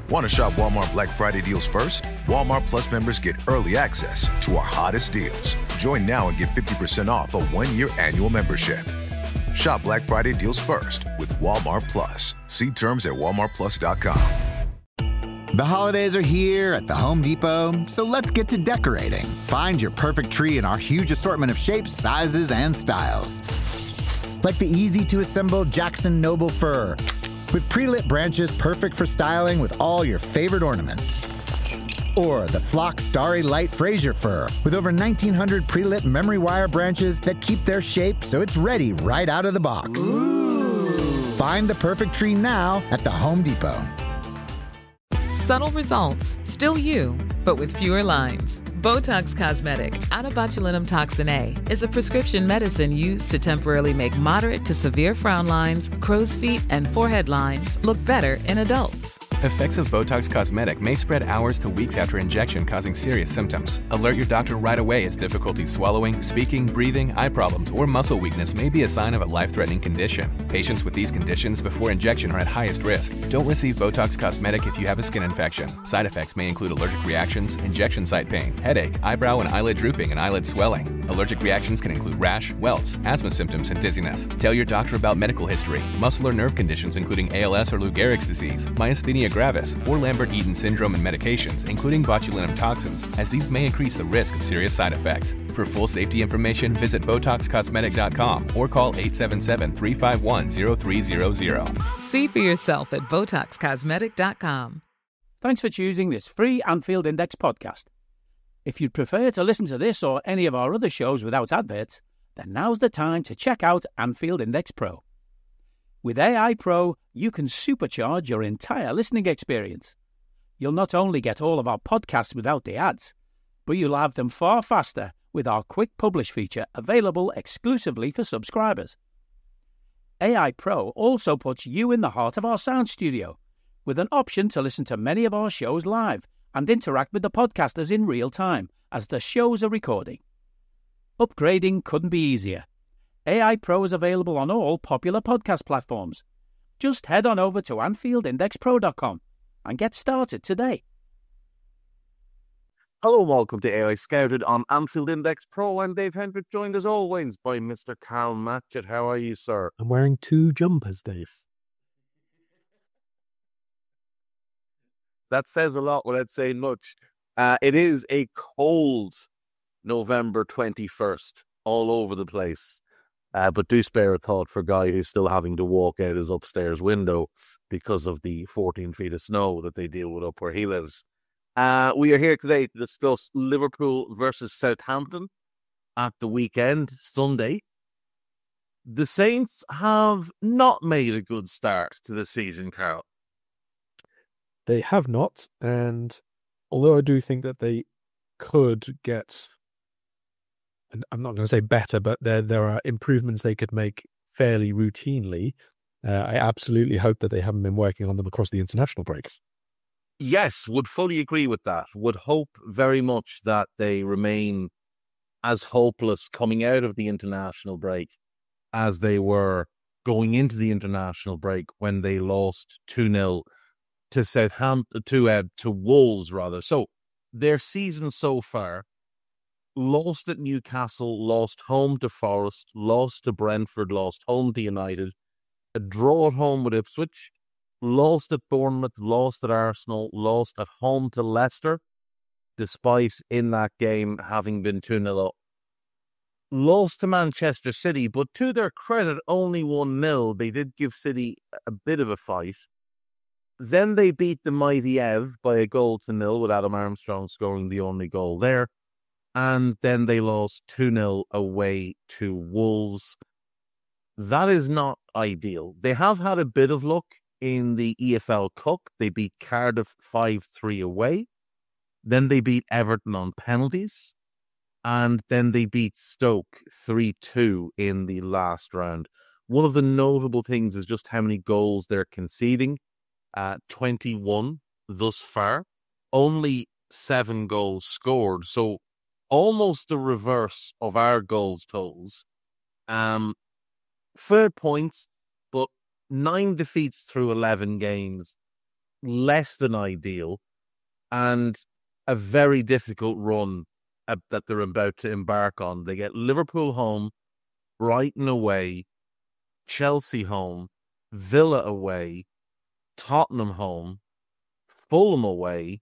Want to shop Walmart Black Friday deals first? Walmart Plus members get early access to our hottest deals. Join now and get 50% off a one-year annual membership. Shop Black Friday deals first with Walmart Plus. See terms at walmartplus.com. The holidays are here at the Home Depot, so let's get to decorating. Find your perfect tree in our huge assortment of shapes, sizes, and styles. Like the easy-to-assemble Jackson Noble Fir, with pre-lit branches perfect for styling with all your favorite ornaments. Or the Flock Starry Light Fraser Fir, with over 1,900 pre-lit memory wire branches that keep their shape so it's ready right out of the box. Ooh. Find the perfect tree now at the Home Depot. Subtle results, still you, but with fewer lines. Botox Cosmetic, onabotulinum toxin A, is a prescription medicine used to temporarily make moderate to severe frown lines, crow's feet, and forehead lines look better in adults. Effects of Botox Cosmetic may spread hours to weeks after injection, causing serious symptoms. Alert your doctor right away as difficulty swallowing, speaking, breathing, eye problems, or muscle weakness may be a sign of a life-threatening condition. Patients with these conditions before injection are at highest risk. Don't receive Botox Cosmetic if you have a skin infection. Side effects may include allergic reactions, injection site pain, headache, eyebrow and eyelid drooping, and eyelid swelling. Allergic reactions can include rash, welts, asthma symptoms, and dizziness. Tell your doctor about medical history, muscle or nerve conditions including ALS or Lou Gehrig's disease, myasthenia gravis, or Lambert-Eaton syndrome, and medications, including botulinum toxins, as these may increase the risk of serious side effects. For full safety information, visit BotoxCosmetic.com or call 877-351-0300. See for yourself at BotoxCosmetic.com. Thanks for choosing this free Anfield Index podcast. If you'd prefer to listen to this or any of our other shows without adverts, then now's the time to check out Anfield Index Pro. With AI Pro, you can supercharge your entire listening experience. You'll not only get all of our podcasts without the ads, but you'll have them far faster with our Quick Publish feature available exclusively for subscribers. AI Pro also puts you in the heart of our sound studio, with an option to listen to many of our shows live and interact with the podcasters in real time as the shows are recording. Upgrading couldn't be easier. AI Pro is available on all popular podcast platforms. Just head on over to AnfieldIndexPro.com and get started today. Hello and welcome to AI Scouted on Anfield Index Pro. I'm Dave Hendrick, joined as always by Mr. Karl Matchett. How are you, sir? I'm wearing 2 jumpers, Dave. That says a lot without saying much. It is a cold November 21st all over the place. But do spare a thought for a guy who's still having to walk out his upstairs window because of the 14 feet of snow that they deal with up where he lives. We are here today to discuss Liverpool versus Southampton at the weekend, Sunday. The Saints have not made a good start to the season, Carl. They have not, and although I do think that they could get, and I'm not going to say better, but there are improvements they could make fairly routinely. I absolutely hope that they haven't been working on them across the international break. Yes, would fully agree with that. Would hope very much that they remain as hopeless coming out of the international break as they were going into the international break when they lost 2-0 to Southampton, to Wolves rather. So their season so far: lost at Newcastle, lost home to Forest, lost to Brentford, lost home to United, a draw at home with Ipswich, lost at Bournemouth, lost at Arsenal, lost at home to Leicester, despite in that game having been 2-0 up. Lost to Manchester City, but to their credit, only 1-0. They did give City a bit of a fight. Then they beat the mighty Ev by a 1-0 with Adam Armstrong scoring the only goal there. And then they lost 2-0 away to Wolves. That is not ideal. They have had a bit of luck in the EFL Cup. They beat Cardiff 5-3 away. Then they beat Everton on penalties. And then they beat Stoke 3-2 in the last round. One of the notable things is just how many goals they're conceding. 21 thus far. Only 7 goals scored. So almost the reverse of our goals totals. 4 points, but 9 defeats through 11 games. less than ideal, and a very difficult run that they're about to embark on. They get Liverpool home, Brighton away, Chelsea home, Villa away, Tottenham home, Fulham away,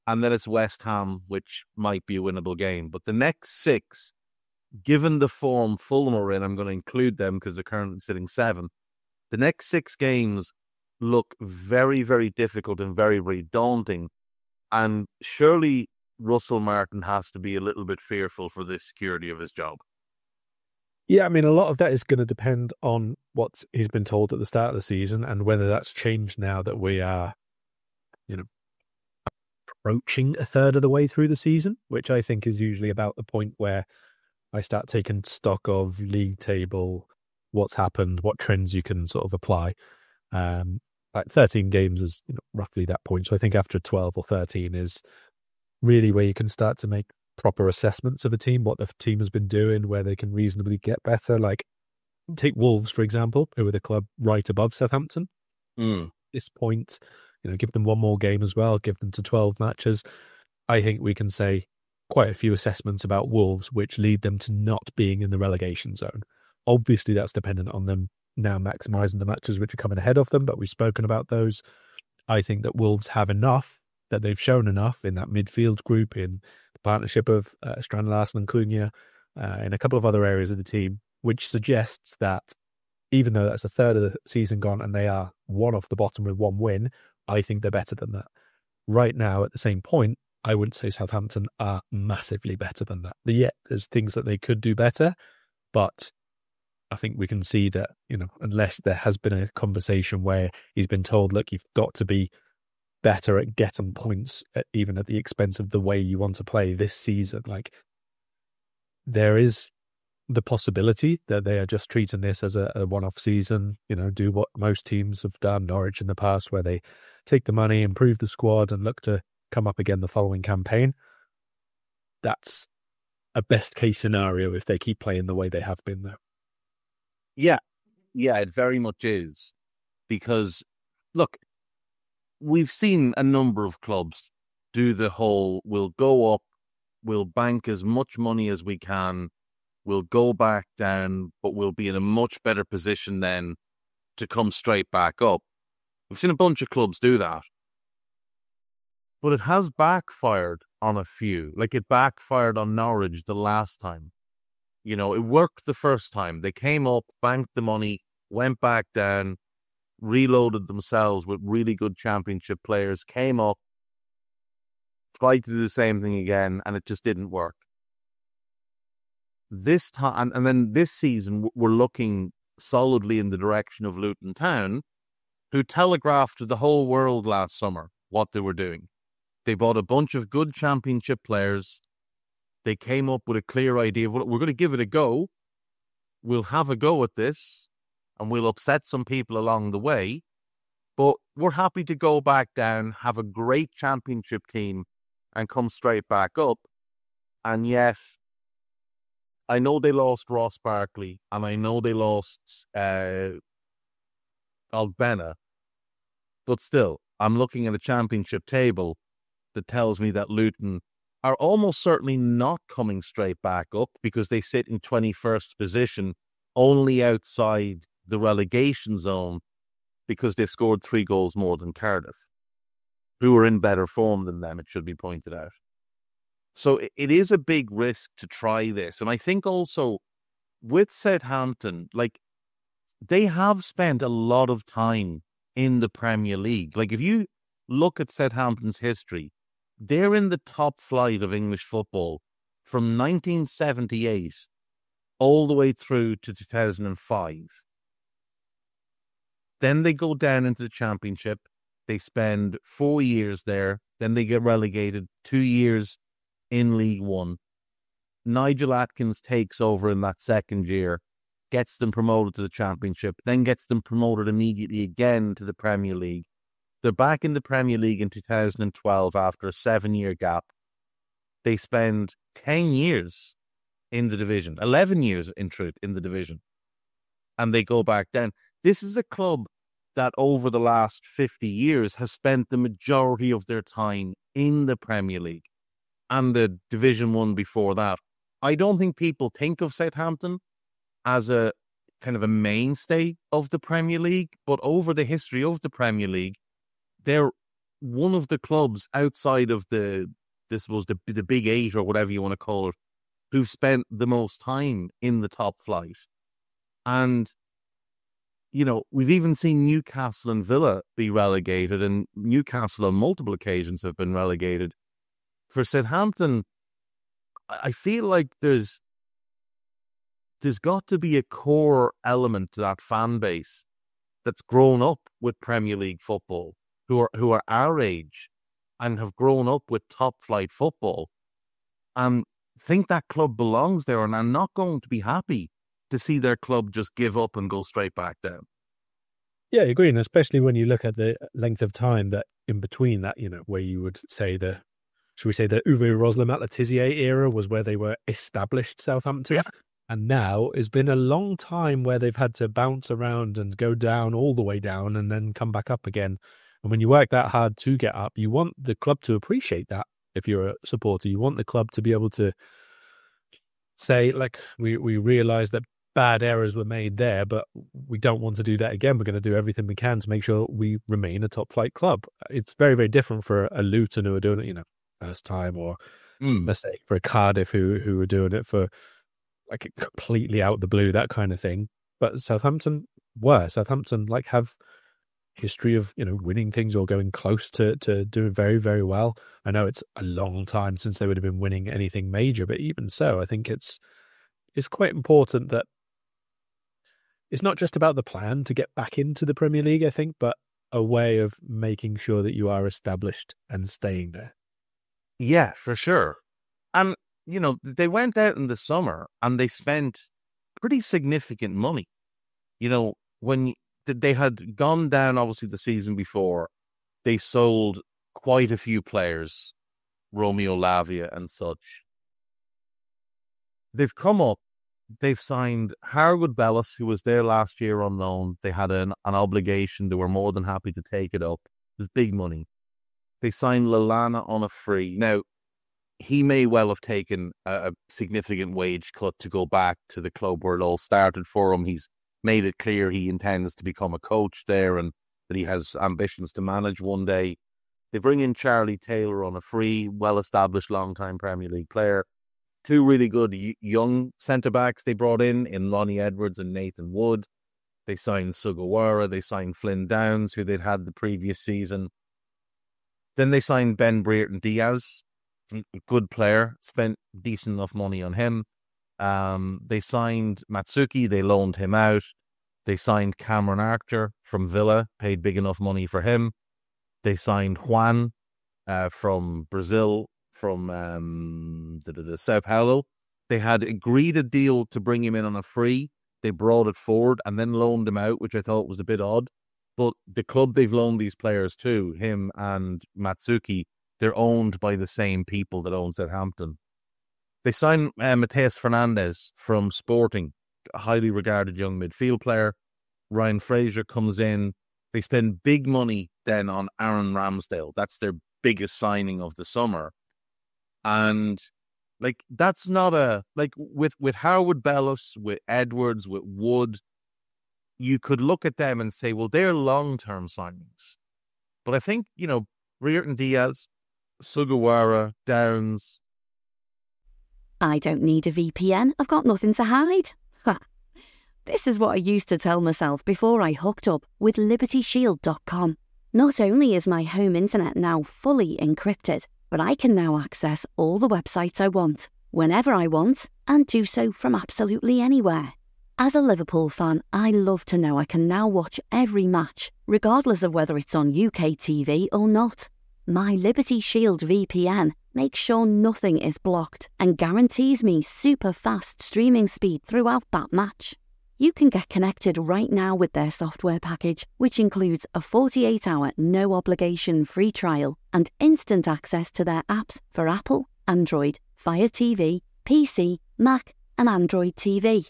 and then it's West Ham, which might be a winnable game. But the next 6, given the form Fulham are in, I'm going to include them because they're currently sitting 7. The next 6 games look very, very difficult and very, very daunting. And surely Russell Martin has to be a little bit fearful for the security of his job. Yeah, I mean, a lot of that is going to depend on what he's been told at the start of the season and whether that's changed now that we are, approaching a third of the way through the season, which I think is usually about the point where I start taking stock of league table, what's happened, what trends you can sort of apply. Like 13 games is roughly that point. So I think after 12 or 13 is really where you can start to make proper assessments of a team, what the team has been doing, where they can reasonably get better. Like take Wolves, for example, who are the club right above Southampton. At this point, give them one more game as well, give them to 12 matches. I think we can say quite a few assessments about Wolves, which lead them to not being in the relegation zone. Obviously, that's dependent on them now maximising the matches which are coming ahead of them, but we've spoken about those. I think that Wolves have enough, that they've shown enough in that midfield group, in the partnership of Strand Larsen and Cunha, in a couple of other areas of the team, which suggests that even though that's a third of the season gone and they are one off the bottom with 1 win, I think they're better than that. Right now, at the same point, I wouldn't say Southampton are massively better than that. Yet there's things that they could do better, but I think we can see that, unless there has been a conversation where he's been told, look, you've got to be better at getting points, even at the expense of the way you want to play this season. Like, there is the possibility that they are just treating this as a one-off season, do what most teams have done, Norwich in the past, where they take the money, improve the squad and look to come up again the following campaign. That's a best case scenario if they keep playing the way they have been, though. Yeah, it very much is. Because, look, we've seen a number of clubs do the whole, we'll go up, we'll bank as much money as we can, we'll go back down, but we'll be in a much better position then to come straight back up. We've seen a bunch of clubs do that. But it has backfired on a few. Like it backfired on Norwich the last time. It worked the first time. They came up, banked the money, went back down, reloaded themselves with really good championship players, came up, tried to do the same thing again, and it just didn't work. This time, and then this season, we're looking solidly in the direction of Luton Town, who telegraphed to the whole world last summer what they were doing. They bought a bunch of good championship players. They came up with a clear idea of, well, we're going to give it a go. We'll have a go at this, and we'll upset some people along the way. But we're happy to go back down, have a great championship team, and come straight back up. And yet, I know they lost Ross Barkley, and I know they lost Albena, but still, I'm looking at a championship table that tells me that Luton are almost certainly not coming straight back up because they sit in 21st position, only outside the relegation zone because they've scored 3 goals more than Cardiff, who are in better form than them, it should be pointed out. So it is a big risk to try this. And I think also with Southampton, like, they have spent a lot of time in the Premier League. Like, if you look at Southampton's history, they're in the top flight of English football from 1978 all the way through to 2005. Then they go down into the Championship. They spend 4 years there. Then they get relegated 2 years in League One. Nigel Atkins takes over in that second year, gets them promoted to the Championship, then gets them promoted immediately again to the Premier League. They're back in the Premier League in 2012 after a 7-year gap. They spend 10 years in the division, 11 years in truth in the division, and they go back down. This is a club that over the last 50 years has spent the majority of their time in the Premier League and the Division 1 before that. I don't think people think of Southampton as a kind of a mainstay of the Premier League, but over the history of the Premier League, they're one of the clubs outside of the Big Eight or whatever you want to call it, who've spent the most time in the top flight. And, you know, we've even seen Newcastle and Villa be relegated, and Newcastle on multiple occasions have been relegated. For Southampton, I feel like there's got to be a core element to that fan base that's grown up with Premier League football, who are our age and have grown up with top flight football, and think that club belongs there and are not going to be happy to see their club just give up and go straight back down. Yeah, I agree, and especially when you look at the length of time that in between that, you know, where you would say the Uwe Rosler-Matletizzier era was where they were established Southampton. Yeah. And now it's been a long time where they've had to bounce around and go down all the way down and then come back up again. And when you work that hard to get up, you want the club to appreciate that. If you're a supporter, you want the club to be able to say, like, we realize that bad errors were made there, but we don't want to do that again. We're going to do everything we can to make sure we remain a top flight club. It's very, very different for a Luton who are doing it, you know, first time, or let's say for a Cardiff who are doing it for like completely out the blue, that kind of thing. But Southampton like have history of, you know, winning things or going close to doing very, very well. I know it's a long time since they would have been winning anything major, but even so, I think it's quite important that it's not just about the plan to get back into the Premier League, I think, but a way of making sure that you are established and staying there. Yeah, for sure. And, you know, they went out in the summer and they spent pretty significant money. You know, when they had gone down, obviously, the season before, they sold quite a few players, Romeo Lavia and such. They've come up, they've signed Harwood Bellis, who was there last year on loan. They had an obligation. They were more than happy to take it up. It was big money. They signed Lallana on a free. Now, he may well have taken a significant wage cut to go back to the club where it all started for him. He's made it clear he intends to become a coach there and that he has ambitions to manage one day. They bring in Charlie Taylor on a free, well-established, long-time Premier League player. Two really good young centre-backs they brought in Lonnie Edwards and Nathan Wood. They signed Sugawara. They signed Flynn Downs, who they'd had the previous season. Then they signed Ben Brereton Diaz, a good player, spent decent enough money on him. They signed Matsuki, they loaned him out. They signed Cameron Archer from Villa, paid big enough money for him. They signed Juan from Brazil, from Sao Paulo. They had agreed a deal to bring him in on a free. They brought it forward and then loaned him out, which I thought was a bit odd. But the club they've loaned these players to, him and Matsuki, they're owned by the same people that own Southampton. They signed Mateus Fernandes from Sporting, a highly regarded young midfield player. Ryan Fraser comes in. They spend big money then on Aaron Ramsdale. That's their biggest signing of the summer. And like, that's not with Harwood Bellis, with Edwards, with Wood, you could look at them and say, well, they're long-term signings. But I think, you know, Brereton Diaz, Sugawara, Downs. I don't need a VPN. I've got nothing to hide. This is what I used to tell myself before I hooked up with LibertyShield.com. Not only is my home internet now fully encrypted, but I can now access all the websites I want, whenever I want, and do so from absolutely anywhere. As a Liverpool fan, I love to know I can now watch every match, regardless of whether it's on UK TV or not. My Liberty Shield VPN makes sure nothing is blocked and guarantees me super fast streaming speed throughout that match. You can get connected right now with their software package, which includes a 48-hour no-obligation free trial and instant access to their apps for Apple, Android, Fire TV, PC, Mac and Android TV.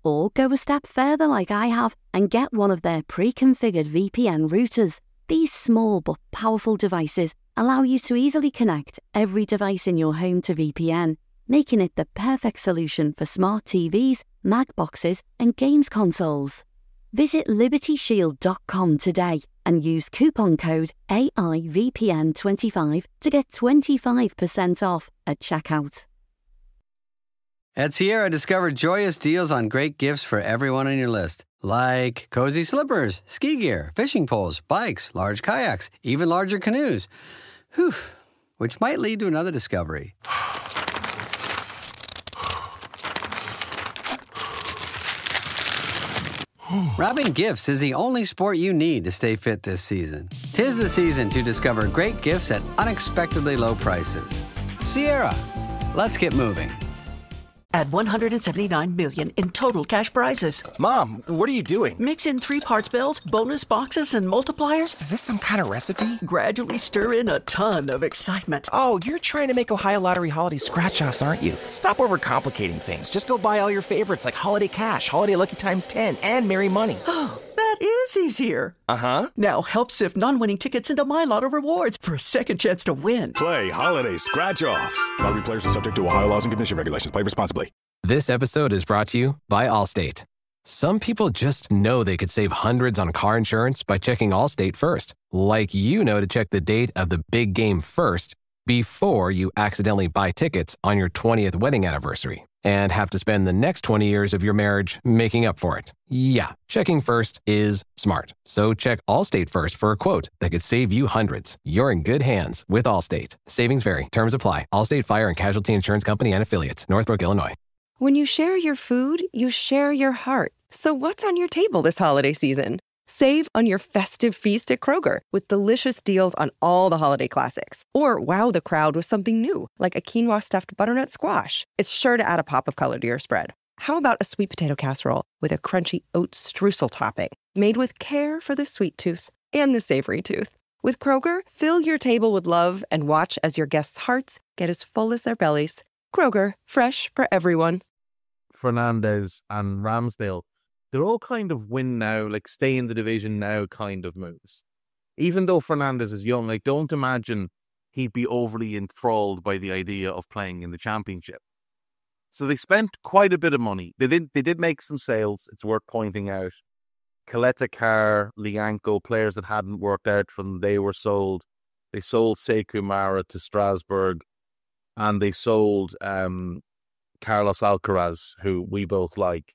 Or go a step further like I have and get one of their pre-configured VPN routers. These small but powerful devices allow you to easily connect every device in your home to VPN, making it the perfect solution for smart TVs, Mac boxes, and games consoles. Visit libertyshield.com today and use coupon code AIVPN25 to get 25% off at checkout. At Sierra, discover joyous deals on great gifts for everyone on your list. Like cozy slippers, ski gear, fishing poles, bikes, large kayaks, even larger canoes. Whew, which might lead to another discovery. Wrapping gifts is the only sport you need to stay fit this season. 'Tis the season to discover great gifts at unexpectedly low prices. Sierra, let's get moving. Add $179 million in total cash prizes. Mom, what are you doing? Mix in 3 parts bills, bonus boxes, and multipliers. Is this some kind of recipe? Gradually stir in a ton of excitement. Oh, you're trying to make Ohio Lottery holiday scratch-offs, aren't you? Stop overcomplicating things. Just go buy all your favorites like Holiday Cash, Holiday Lucky Times 10, and Merry Money. Oh, that is easier. Uh-huh. Now help sift non-winning tickets into My Lotto Rewards for a second chance to win. Play Holiday Scratch-Offs. Lottery players are subject to Ohio laws and condition regulations. Play responsibly. This episode is brought to you by Allstate. Some people just know they could save hundreds on car insurance by checking Allstate first. Like you know to check the date of the big game first before you accidentally buy tickets on your 20th wedding anniversary and have to spend the next 20 years of your marriage making up for it. Yeah, checking first is smart. So check Allstate first for a quote that could save you hundreds. You're in good hands with Allstate. Savings vary. Terms apply. Allstate Fire and Casualty Insurance Company and Affiliates. Northbrook, Illinois. When you share your food, you share your heart. So what's on your table this holiday season? Save on your festive feast at Kroger with delicious deals on all the holiday classics. Or wow the crowd with something new, like a quinoa stuffed butternut squash. It's sure to add a pop of color to your spread. How about a sweet potato casserole with a crunchy oat streusel topping, made with care for the sweet tooth and the savory tooth? With Kroger, fill your table with love and watch as your guests' hearts get as full as their bellies. Kroger, fresh for everyone. Fernandes and Ramsdale, they're all kind of win now, like stay in the division now kind of moves. Even though Fernandes is young, I don't imagine he'd be overly enthralled by the idea of playing in the Championship. So they spent quite a bit of money. They did make some sales, it's worth pointing out. Kaleta, Lianco, players that hadn't worked out for them, they were sold. They sold Sekou Mara to Strasbourg, and they sold Carlos Alcaraz, who we both like,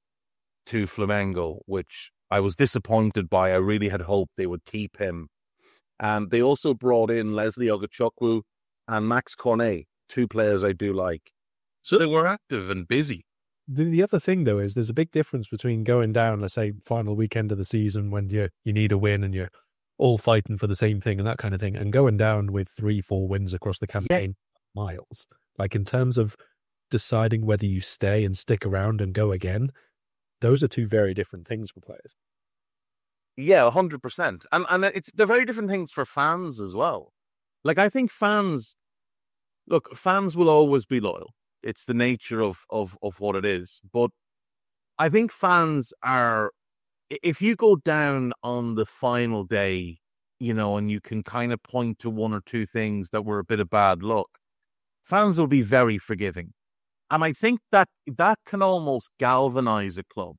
to Flamengo, which I was disappointed by. I really had hoped they would keep him. And they also brought in Leslie Ogachukwu and Max Cornet, 2 players I do like. So they were active and busy. The other thing, though, is there's a big difference between going down, let's say, final weekend of the season when you need a win and you're all fighting for the same thing and that kind of thing, and going down with 3-4 wins across the campaign, miles. Like in terms of deciding whether you stay and stick around and go again, those are 2 very different things for players. Yeah, 100%. And they're very different things for fans as well. Like, I think fans will always be loyal. It's the nature of what it is. But I think fans are, if you go down on the final day, and you can kind of point to 1 or 2 things that were a bit of bad luck, fans will be very forgiving. And I think that can almost galvanize a club,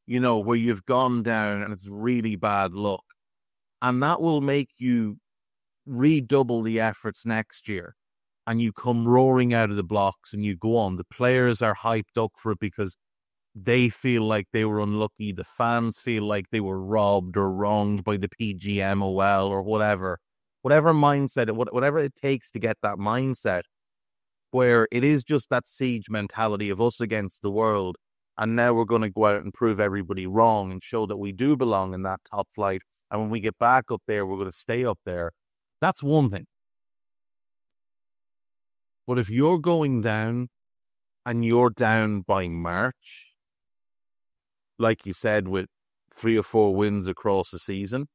where you've gone down and it's really bad luck. And that will make you redouble the efforts next year. And you come roaring out of the blocks and you go on. The players are hyped up for it because they feel like they were unlucky. The fans feel like they were robbed or wronged by the PGMOL or whatever mindset, whatever it takes to get that mindset, where it is just that siege mentality of us against the world. And now we're going to go out and prove everybody wrong and show that we do belong in that top flight. And when we get back up there, we're going to stay up there. That's one thing. But if you're going down and you're down by March, like you said, with 3 or 4 wins across the season,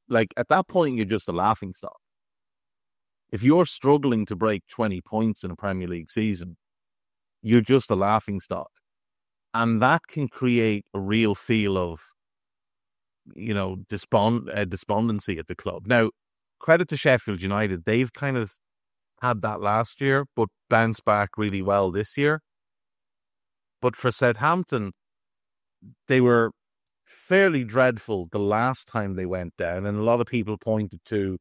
like at that point, you're just a laughingstock. If you're struggling to break 20 points in a Premier League season, you're just a laughingstock. And that can create a real feel of, despondency at the club. Now, credit to Sheffield United. They've kind of had that last year, but bounced back really well this year. But for Southampton, they were fairly dreadful the last time they went down. And a lot of people pointed to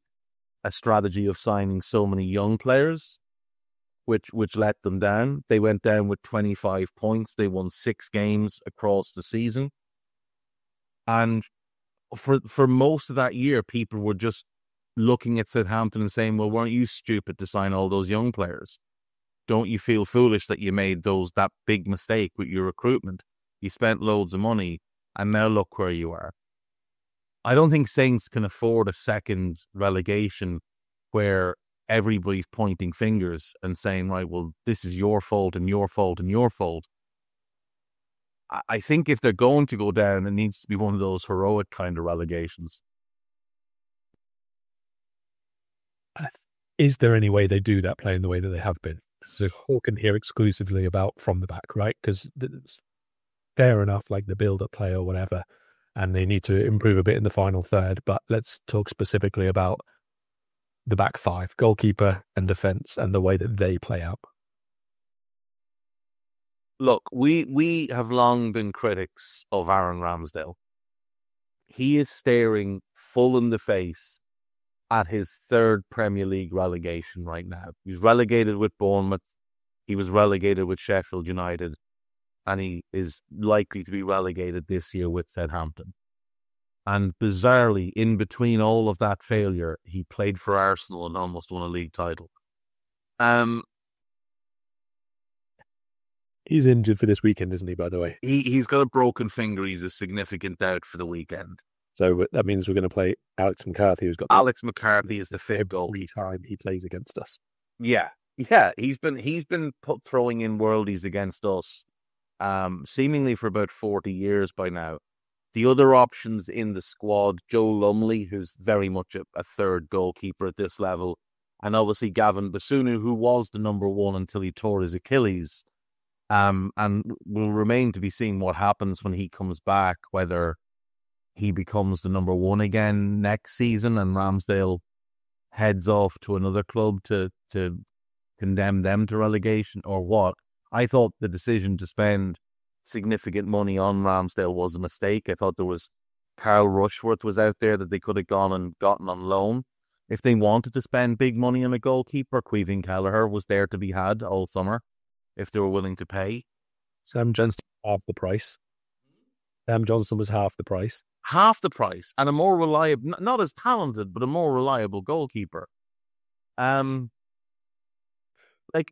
a strategy of signing so many young players, which let them down. They went down with 25 points. They won 6 games across the season. And for most of that year, people were just looking at Southampton and saying, well, weren't you stupid to sign all those young players? Don't you feel foolish that you made that big mistake with your recruitment? You spent loads of money, and now look where you are. I don't think Saints can afford a second relegation where everybody's pointing fingers and saying, right, well, this is your fault and your fault and your fault. I think if they're going to go down, it needs to be one of those heroic kind of relegations. Is there any way they do that playing the way that they have been? So Hawken here exclusively about from the back, right? Because it's fair enough, like the build-up play or whatever, and they need to improve a bit in the final third. But let's talk specifically about the back five, goalkeeper and defence, and the way that they play out. Look, we have long been critics of Aaron Ramsdale. He is staring full in the face at his 3rd Premier League relegation right now. He's relegated with Bournemouth. He was relegated with Sheffield United. And he is likely to be relegated this year with Southampton. And bizarrely, in between all of that failure, he played for Arsenal and almost won a league title. He's injured for this weekend, isn't he, by the way? He's got a broken finger. He's a significant doubt for the weekend. So that means we're going to play Alex McCarthy, who's got... Alex McCarthy is the 5th goal. Every time he plays against us. Yeah. He's been throwing in worldies against us, seemingly for about 40 years by now. The other options in the squad, Joe Lumley, who's very much a 3rd goalkeeper at this level, and obviously Gavin Basunu, who was the number 1 until he tore his Achilles. And will remain to be seen what happens when he comes back, whether he becomes the number 1 again next season and Ramsdale heads off to another club to condemn them to relegation or what. I thought the decision to spend significant money on Ramsdale was a mistake. I thought there was Carl Rushworth was out there that they could have gone and gotten on loan. If they wanted to spend big money on a goalkeeper, Caoimhín Kelleher was there to be had all summer, if they were willing to pay. Sam Johnson, half the price. Sam Johnson was half the price. Half the price, and a more reliable, not as talented, but a more reliable goalkeeper. Like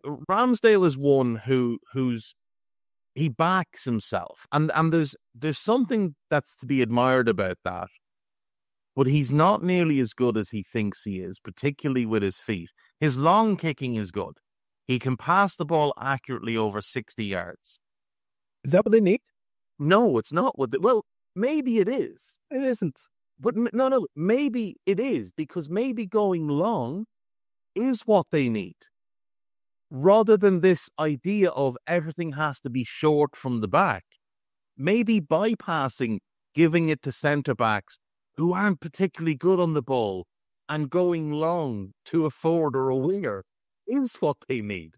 Ramsdale is one who's he backs himself, and there's something that's to be admired about that. But he's not nearly as good as he thinks he is, particularly with his feet. His long kicking is good. He can pass the ball accurately over 60 yards. Is that what they need? No, it's not. Well, maybe it is. It isn't. But no, maybe it is, because maybe going long is what they need. Rather than this idea of everything has to be short from the back, maybe bypassing, giving it to centre-backs who aren't particularly good on the ball and going long to a forward or a winger is what they need.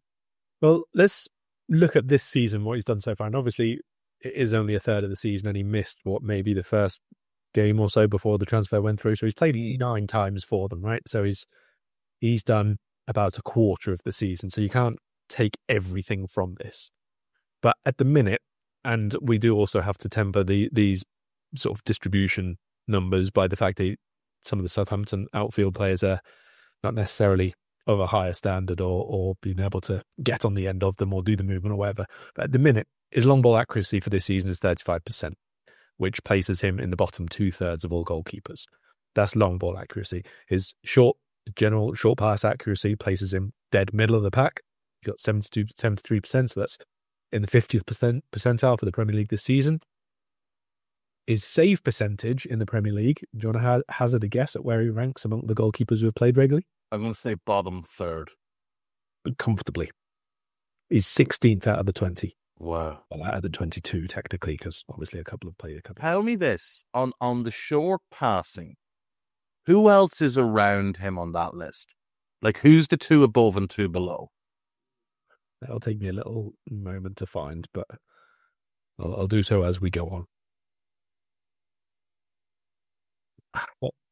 Well, let's look at this season, what he's done so far. And obviously, it is only a third of the season, and he missed maybe the first game or so before the transfer went through. So he's played 9 times for them, right? So he's done about a quarter of the season. So you can't take everything from this. But at the minute, and we do also have to temper these sort of distribution numbers by the fact that some of the Southampton outfield players are not necessarily of a higher standard or being able to get on the end of them or do the movement or whatever. But at the minute, his long ball accuracy for this season is 35%, which places him in the bottom 2/3 of all goalkeepers. That's long ball accuracy. His general short pass accuracy places him dead middle of the pack. He's got 73%, so that's in the 50th percentile for the Premier League this season. His save percentage in the Premier League, do you want to hazard a guess at where he ranks among the goalkeepers who have played regularly? I'm going to say bottom 3rd. But comfortably. He's 16th out of the 20. Wow. Well, out of the 22, technically, because obviously a couple of players. Tell me this, on the short passing, who else is around him on that list? Like, who's the 2 above and 2 below? That'll take me a little moment to find, but I'll do so as we go on.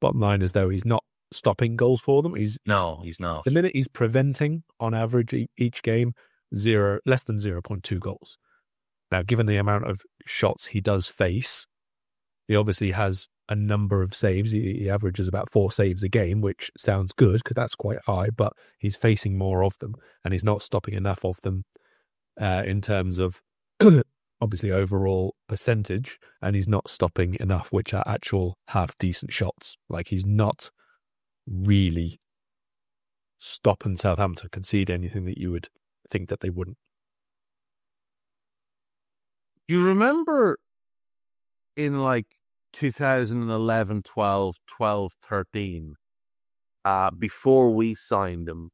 Bottom line is, though, he's not stopping goals for them. He's not. The minute he's preventing, on average, each game, less than 0.2 goals. Now, given the amount of shots he does face, he obviously has a number of saves. He averages about 4 saves a game, which sounds good because that's quite high, but he's facing more of them and he's not stopping enough of them in terms of obviously overall percentage, and he's not stopping enough which are actual half-decent shots. Like, he's not really stopping Southampton concede anything that you would think that they wouldn't. You remember in like 2011, 12, 13, before we signed him,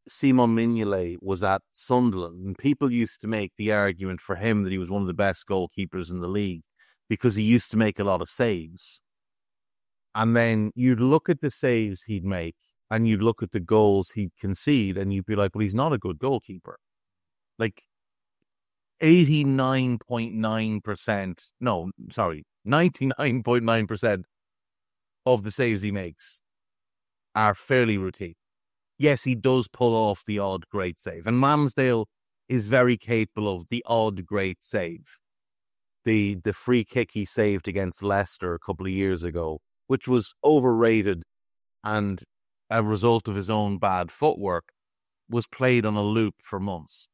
Simon Mignolet was at Sunderland, and people used to make the argument for him that he was one of the best goalkeepers in the league because he used to make a lot of saves. And then you'd look at the saves he'd make and you'd look at the goals he'd concede and you'd be like, well, he's not a good goalkeeper. Like 99.9% of the saves he makes are fairly routine. Yes, he does pull off the odd great save. And Ramsdale is very capable of the odd great save. The free kick he saved against Leicester a couple of years ago, which was overrated and a result of his own bad footwork, was played on a loop for months.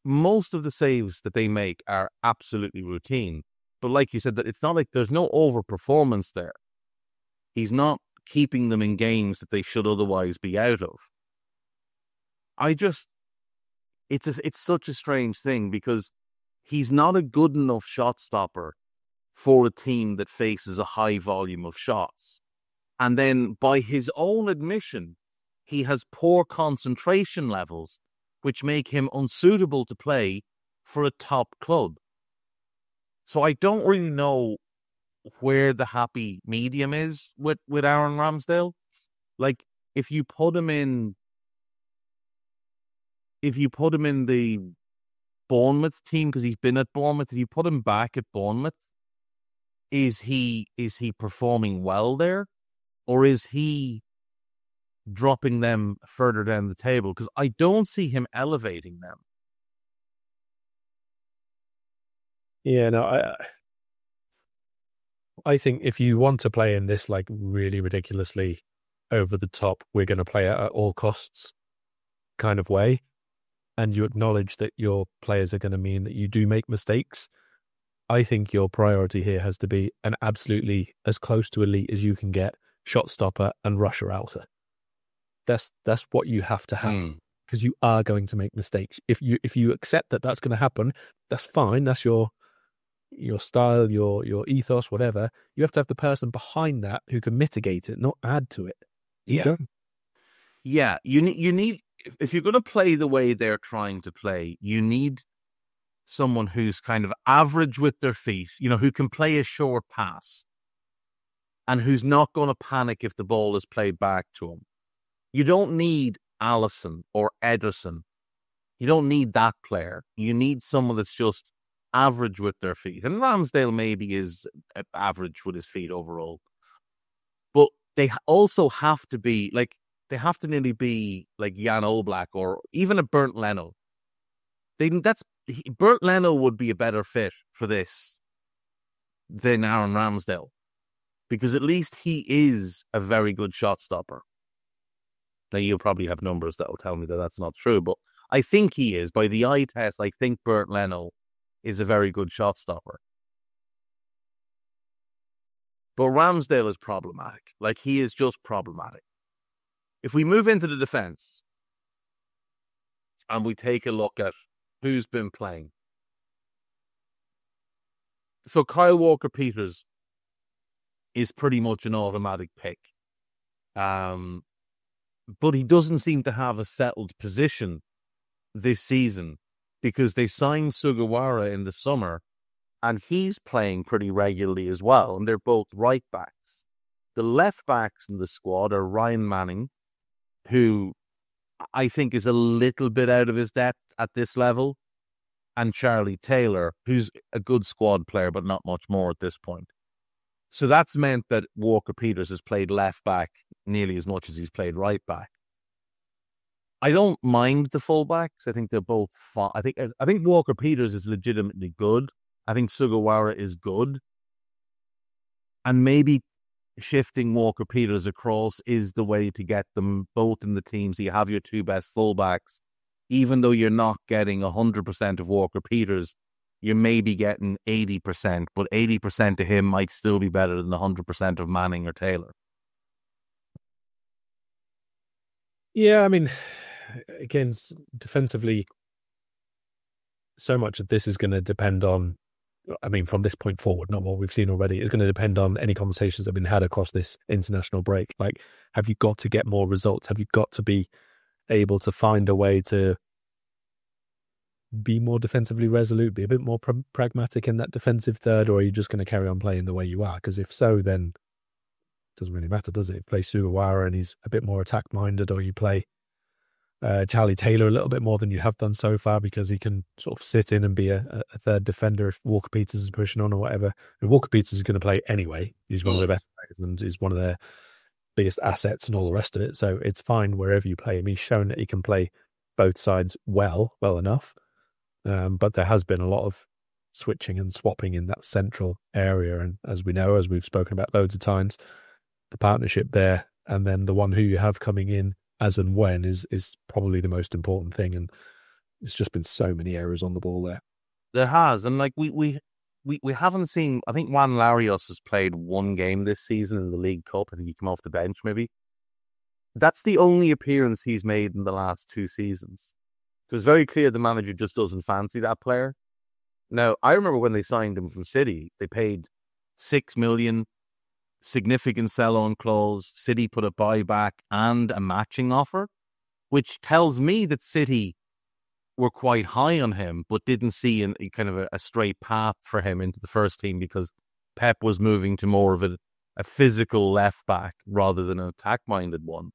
Most of the saves that they make are absolutely routine. But like you said, that it's not like there's no overperformance there. He's not keeping them in games that they should otherwise be out of. It's such a strange thing because he's not a good enough shot stopper for a team that faces a high volume of shots. And then by his own admission, he has poor concentration levels, which make him unsuitable to play for a top club. So I don't really know where the happy medium is with Aaron Ramsdale. Like, if you put him in the Bournemouth team, because he's been at Bournemouth, if you put him back at Bournemouth, is he performing well there? Or is he dropping them further down the table? Because I don't see him elevating them. Yeah, no, I think if you want to play in this like really ridiculously over the top, we're going to play it at all costs kind of way, and you acknowledge that your players are going to mean that you do make mistakes, I think your priority here has to be an absolutely as close to elite as you can get shot stopper and rusher outer. That's what you have to have, because you are going to make mistakes. If you accept that that's going to happen, that's fine. That's your style, your ethos, whatever. You have to have the person behind that who can mitigate it, not add to it. Yeah. You need, if you're going to play the way they're trying to play, you need someone who's kind of average with their feet, who can play a short pass and who's not going to panic if the ball is played back to him. You don't need Alisson or Ederson. You don't need that player. You need someone that's just average with their feet. And Ramsdale maybe is average with his feet overall. But they also have to be they have to nearly be like Jan Oblak or even a Bernd Leno. Bernd Leno would be a better fit for this than Aaron Ramsdale, because at least he is a very good shot stopper. Now, you'll probably have numbers that will tell me that that's not true, but I think he is. By the eye test, I think Bernd Leno is a very good shot stopper. But Ramsdale is problematic. He is just problematic. If we move into the defence and we take a look at who's been playing. So Kyle Walker-Peters is pretty much an automatic pick. But he doesn't seem to have a settled position this season because they signed Sugawara in the summer, and he's playing pretty regularly as well, and they're both right backs. The left backs in the squad are Ryan Manning, who I think is a little bit out of his depth at this level, and Charlie Taylor, who's a good squad player, but not much more at this point. So that's meant that Walker-Peters has played left back nearly as much as he's played right back. I don't mind the fullbacks. I think they're both fine. I think Walker-Peters is legitimately good. I think Sugawara is good. And maybe shifting Walker-Peters across is the way to get them both in the team. So you have your two best fullbacks. Even though you're not getting 100% of Walker-Peters, you may be getting 80%, but 80% of him might still be better than 100% of Manning or Taylor. Yeah, I mean, again, defensively, so much of this is going to depend on, I mean, from this point forward, not what we've seen already, it's going to depend on any conversations that have been had across this international break. Like, have you got to get more results? Have you got to be able to find a way to be more defensively resolute, be a bit more pragmatic in that defensive third, or are you just going to carry on playing the way you are? Because if so, then it doesn't really matter, does it? If you play Sugawara and he's a bit more attack-minded, or you play Charlie Taylor a little bit more than you have done so far, because he can sort of sit in and be a third defender if Walker-Peters is pushing on or whatever. And Walker-Peters is going to play anyway. He's one of the best players and he's one of their biggest assets and all the rest of it. So it's fine wherever you play him. He's shown that he can play both sides well enough. But there has been a lot of switching and swapping in that central area. And as we know, as we've spoken about loads of times, the partnership there and then the one who you have coming in as and when is probably the most important thing. And it's just been so many errors on the ball there. There has. And like we haven't seen, I think Juan Larios has played one game this season in the League Cup. I think he came off the bench maybe. That's the only appearance he's made in the last 2 seasons. So it's very clear the manager just doesn't fancy that player. Now, I remember when they signed him from City, they paid $6 million, significant sell-on clause. City put a buyback and a matching offer, which tells me that City were quite high on him, but didn't see a kind of a straight path for him into the first team, because Pep was moving to more of a physical left back rather than an attack-minded one.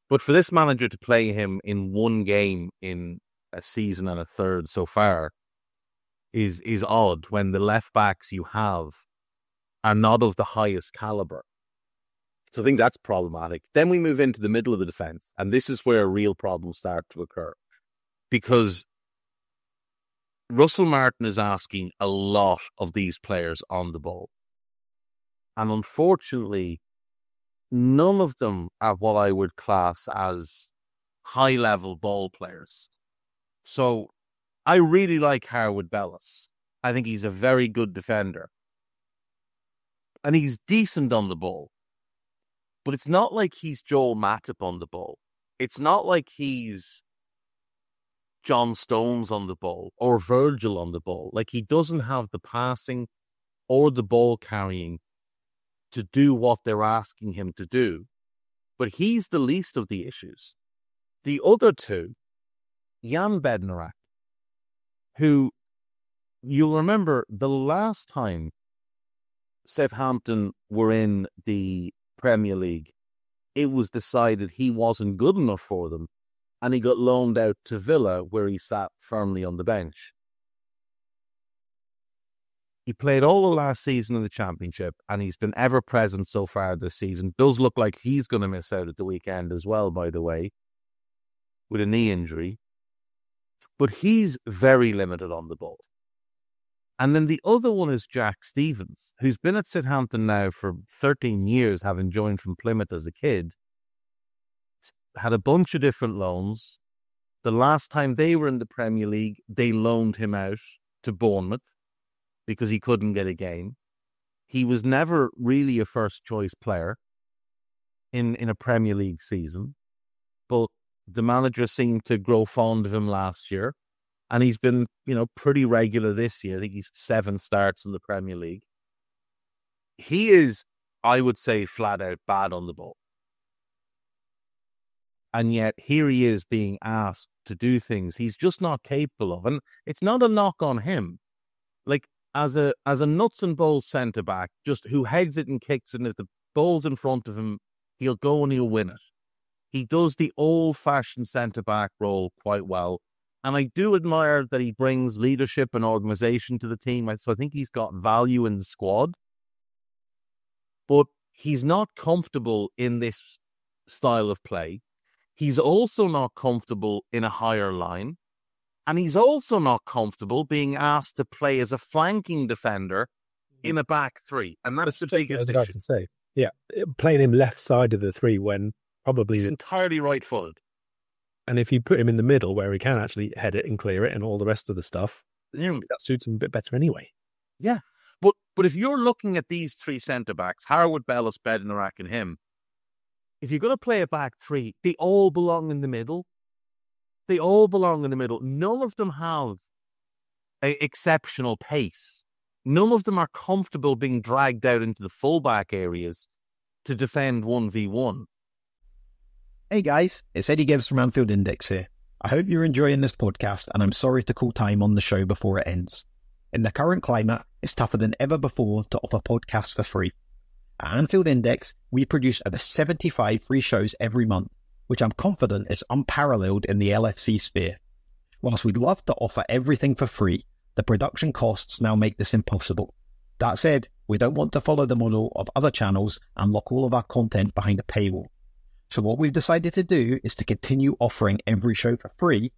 But for this manager to play him in one game in a season and a third so far is odd, when the left backs you have are not of the highest caliber. So I think that's problematic. Then we move into the middle of the defense, and this is where real problems start to occur, because Russell Martin is asking a lot of these players on the ball. And unfortunately, none of them are what I would class as high-level ball players. So I really like Harwood Bellis. I think he's a very good defender. And he's decent on the ball. But it's not like he's Joel Matip on the ball. It's not like he's John Stones on the ball or Virgil on the ball. Like, he doesn't have the passing or the ball carrying to do what they're asking him to do. But he's the least of the issues. The other two, Jan Bednarak, who you'll remember the last time Southampton were in the Premier League, it was decided he wasn't good enough for them, and he got loaned out to Villa, where he sat firmly on the bench. He played all the last season in the Championship, and he's been ever present so far this season. Does look like he's going to miss out at the weekend as well, by the way, with a knee injury. But he's very limited on the ball. And then the other one is Jack Stevens, who's been at Southampton now for 13 years, having joined from Plymouth as a kid. Had a bunch of different loans. The last time they were in the Premier League, they loaned him out to Bournemouth because he couldn't get a game. He was never really a first-choice player in a Premier League season, but the manager seemed to grow fond of him last year. And he's been, pretty regular this year. I think he's 7 starts in the Premier League. He is, I would say, flat out bad on the ball. And yet here he is being asked to do things he's just not capable of. And it's not a knock on him. Like, as a nuts and bolts centre-back, just who heads it and kicks it, and if the ball's in front of him, he'll go and he'll win it. He does the old-fashioned centre-back role quite well. And I do admire that he brings leadership and organisation to the team. So I think he's got value in the squad. But he's not comfortable in this style of play. He's also not comfortable in a higher line. And he's also not comfortable being asked to play as a flanking defender in a back three. And that's the biggest issue. To say. Yeah, playing him left side of the three when probably... He's entirely right-footed. And if you put him in the middle where he can actually head it and clear it and all the rest of the stuff, that suits him a bit better anyway. Yeah. But if you're looking at these three centre-backs, Harwood, Bellis, Bednarak and him, if you're going to play a back three, they all belong in the middle. They all belong in the middle. None of them have exceptional pace. None of them are comfortable being dragged out into the fullback areas to defend 1v1. Hey guys, it's Eddie Gibbs from Anfield Index here. I hope you're enjoying this podcast, and I'm sorry to call time on the show before it ends. In the current climate, it's tougher than ever before to offer podcasts for free. At Anfield Index, we produce over 75 free shows every month, which I'm confident is unparalleled in the LFC sphere. Whilst we'd love to offer everything for free, the production costs now make this impossible. That said, we don't want to follow the model of other channels and lock all of our content behind a paywall. So what we've decided to do is to continue offering every show for free,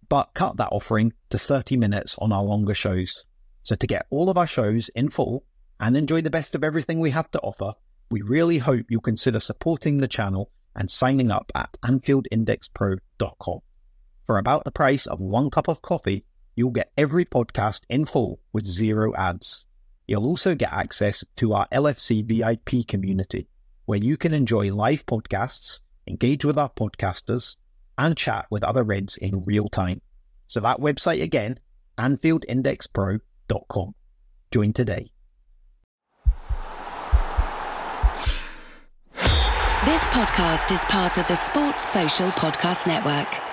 but cut that offering to 30 minutes on our longer shows. So to get all of our shows in full and enjoy the best of everything we have to offer, we really hope you'll consider supporting the channel and signing up at AnfieldIndexPro.com. For about the price of 1 cup of coffee, you'll get every podcast in full with 0 ads. You'll also get access to our LFC VIP community, where you can enjoy live podcasts, engage with our podcasters, and chat with other Reds in real time. So that website again, AnfieldIndexPro.com. Join today. This podcast is part of the Sports Social Podcast Network.